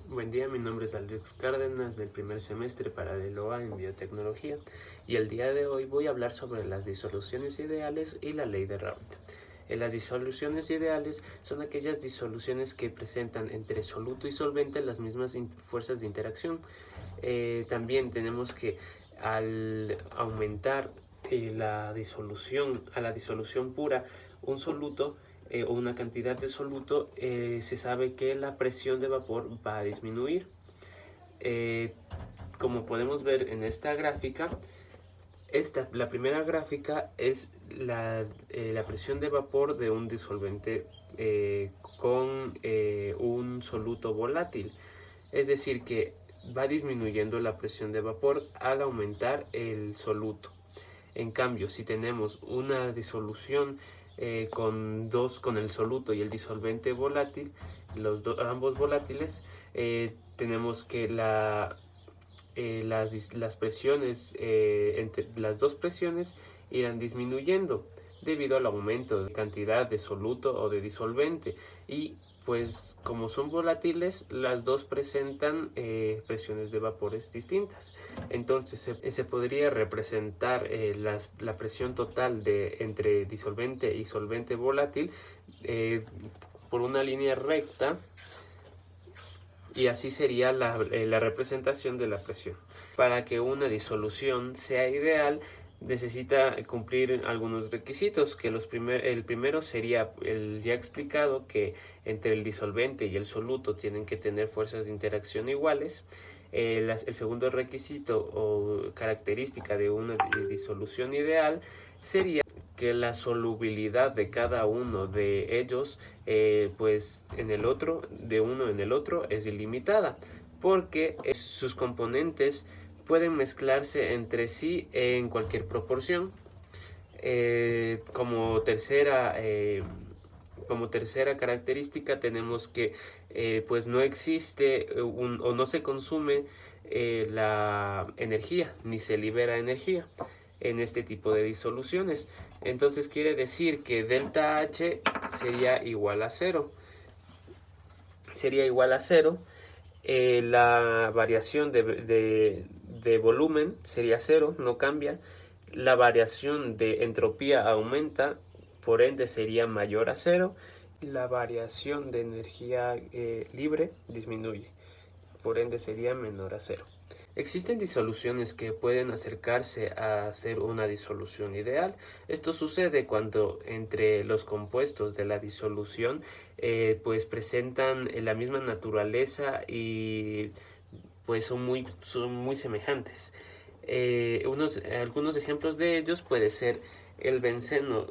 Buen día, mi nombre es Alex Cárdenas del primer semestre paralelo A en biotecnología y el día de hoy voy a hablar sobre las disoluciones ideales y la ley de Raoult. Las disoluciones ideales son aquellas disoluciones que presentan entre soluto y solvente las mismas fuerzas de interacción. También tenemos que al aumentar la disolución a la disolución pura, un soluto o una cantidad de soluto, se sabe que la presión de vapor va a disminuir. Como podemos ver en esta gráfica, la primera gráfica es la presión de vapor de un disolvente con un soluto volátil. Es decir, que va disminuyendo la presión de vapor al aumentar el soluto. En cambio, si tenemos una disolución con el soluto y el disolvente volátil, ambos volátiles, tenemos que las presiones, entre las dos presiones, irán disminuyendo debido al aumento de cantidad de soluto o de disolvente, y pues como son volátiles, las dos presentan presiones de vapores distintas. Entonces se podría representar la presión total entre disolvente y solvente volátil por una línea recta, y así sería la representación de la presión. Para que una disolución sea ideal, necesita cumplir algunos requisitos, que el primero sería el ya explicado, que entre el disolvente y el soluto tienen que tener fuerzas de interacción iguales. El segundo requisito o característica de una disolución ideal sería que la solubilidad de cada uno de ellos, pues de uno en el otro, es ilimitada, porque sus componentes pueden mezclarse entre sí en cualquier proporción. Como tercera característica tenemos que pues no existe o no se consume la energía, ni se libera energía en este tipo de disoluciones. Entonces quiere decir que delta H sería igual a cero. La variación de volumen sería cero, no cambia. La variación de entropía aumenta, por ende sería mayor a cero. La variación de energía libre disminuye, por ende sería menor a cero. Existen disoluciones que pueden acercarse a ser una disolución ideal. Esto sucede cuando entre los compuestos de la disolución pues presentan la misma naturaleza y pues son muy semejantes. Algunos ejemplos de ellos puede ser el benceno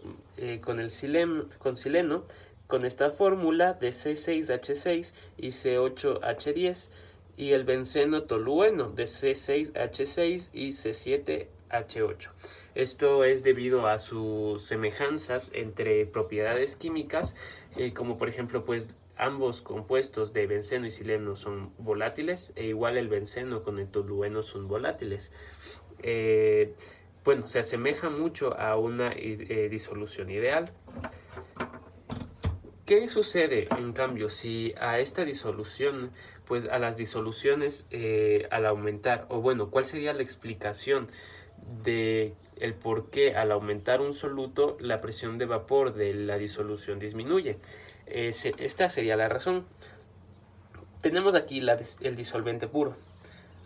con sileno, con esta fórmula de C6H6 y C8H10, y el benceno tolueno de C6H6 y C7H8. Esto es debido a sus semejanzas entre propiedades químicas, como por ejemplo, pues ambos compuestos de benceno y sileno son volátiles, e igual el benceno con el tolueno son volátiles. Bueno, se asemeja mucho a una disolución ideal. ¿Qué sucede, en cambio, si a esta disolución, pues a las disoluciones, al aumentar, o bueno, cuál sería la explicación de el por qué al aumentar un soluto la presión de vapor de la disolución disminuye? Esta sería la razón. Tenemos aquí el disolvente puro.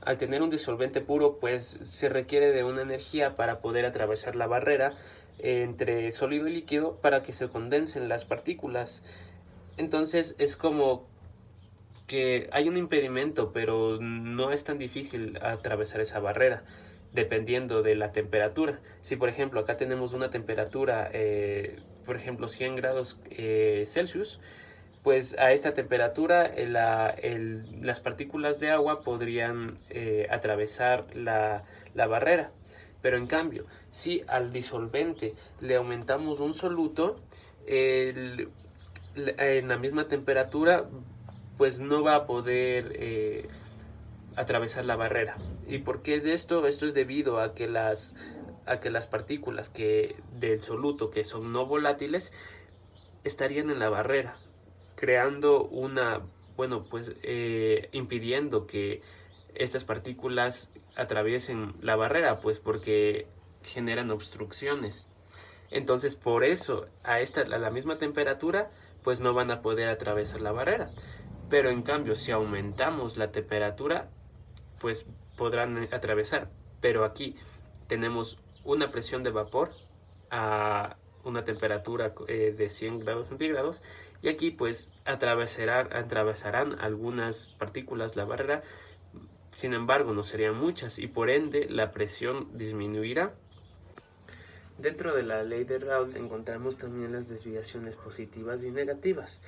Al tener un disolvente puro, pues se requiere de una energía para poder atravesar la barrera entre sólido y líquido para que se condensen las partículas. Entonces es como que hay un impedimento, pero no es tan difícil atravesar esa barrera, dependiendo de la temperatura. Si por ejemplo acá tenemos una temperatura, por ejemplo 100 grados Celsius, pues a esta temperatura las partículas de agua podrían atravesar la barrera. Pero en cambio, si al disolvente le aumentamos un soluto, en la misma temperatura, pues no va a poder atravesar la barrera. ¿Y por qué es esto? Esto es debido a que las partículas del soluto, que son no volátiles, estarían en la barrera, creando una bueno, pues impidiendo que estas partículas atraviesen la barrera, pues porque generan obstrucciones. Entonces, por eso, a la misma temperatura, pues no van a poder atravesar la barrera. Pero en cambio, si aumentamos la temperatura, pues podrán atravesar. Pero aquí tenemos una presión de vapor a una temperatura de 100 grados centígrados, y aquí pues atravesarán algunas partículas la barrera. Sin embargo, no serían muchas y por ende la presión disminuirá. Dentro de la ley de Raoult encontramos también las desviaciones positivas y negativas.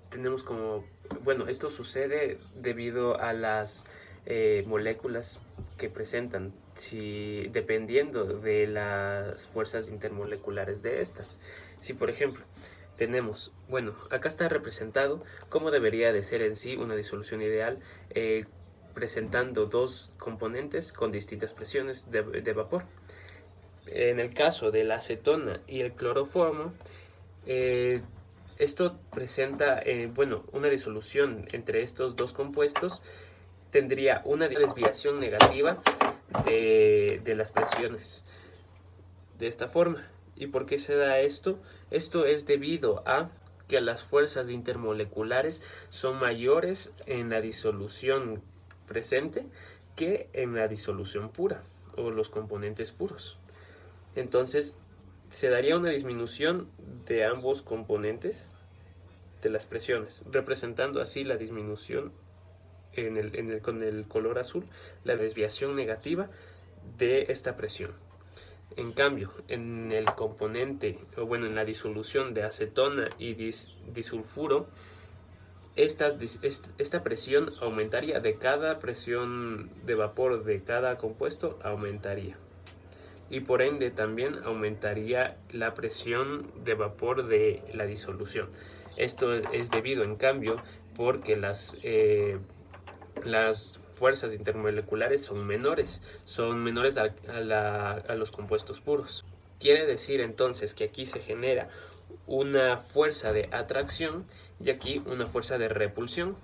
Tenemos como, bueno, esto sucede debido a las moléculas que presentan, dependiendo de las fuerzas intermoleculares de estas. Si por ejemplo tenemos, bueno, acá está representado cómo debería de ser en sí una disolución ideal, presentando dos componentes con distintas presiones de vapor. En el caso de la acetona y el cloroformo, esto presenta, una disolución entre estos dos compuestos tendría una desviación negativa de las presiones. De esta forma. ¿Y por qué se da esto? Esto es debido a que las fuerzas intermoleculares son mayores en la disolución presente que en la disolución pura o los componentes puros. Entonces, se daría una disminución de ambos componentes de las presiones, representando así la disminución con el color azul, la desviación negativa de esta presión. En cambio, en el componente, en la disolución de acetona y disulfuro, esta presión aumentaría, de cada presión de vapor de cada compuesto aumentaría. Y por ende también aumentaría la presión de vapor de la disolución. Esto es debido, en cambio, porque las fuerzas intermoleculares son menores a los compuestos puros. Quiere decir entonces que aquí se genera una fuerza de atracción y aquí una fuerza de repulsión.